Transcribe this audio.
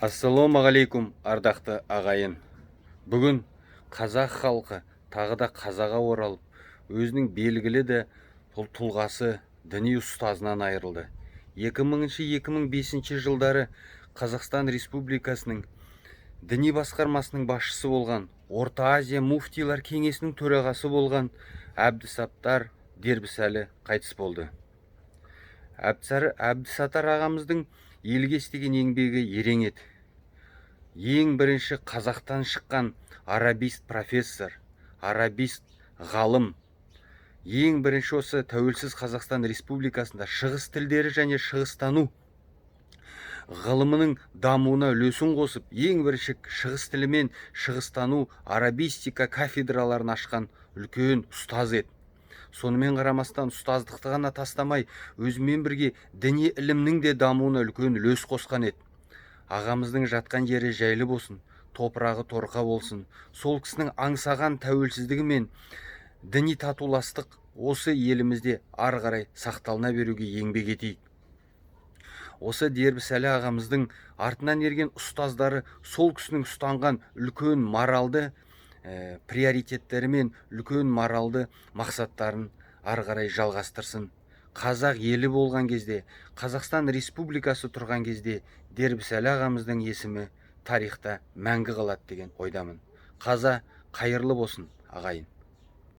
Ассалаумағалейкум, ардақты ағайын. Бүгін қазақ халқы тағы да қазаға оралып, өзінің белгілі де тұлғасы діни ұстазынан айырылды. 2000-2005 жылдары Қазақстан Республикасының діни басқармасының басшысы болған, Орта Азия муфтилар кеңесінің төрағасы болған Әбдісаттар Дербісәлі қайтыс болды. Әбдісаттар ағамыздың елге істеген еңбегі ерең еді. Ең бірінші қазақтан шыққан арабист профессор, арабист ғалым. Ең бірінші осы тәуелсіз Қазақстан Республикасында шығыс тілдері және шығыстану ғылымының дамуына үлесін қосып, ең бірінші шығыс тілі мен шығыстану арабистика кафедраларын ашқан үлкен ұстаз еді. Сонымен қарамастан ұстаздықты ғана тастамай, өзімен бірге діни ілімнің де дамуына үлкен үлес қосқан еді. Ағамыздың жатқан жері жайлы болсын, топырағы торқа болсын. Сол кісінің аңсаған тәуелсіздігі мен діни татуластық осы елімізде ары қарай сақталына беруге еңбек етейік. Осы Дербісәлі ағамыздың артынан ерген ұстаздары сол кісінің ұстанған үлкен моралды приоритеттері мен үлкен моралды мақсаттарын ары қарай жалғастырсын. Қазақ елі болған кезде, Қазақстан Республикасы тұрған кезде Дербісәлі ағамыздың есімі тарихта мәңгі қалады деген ойдамын. Қаза қайырлы болсын, ағайын.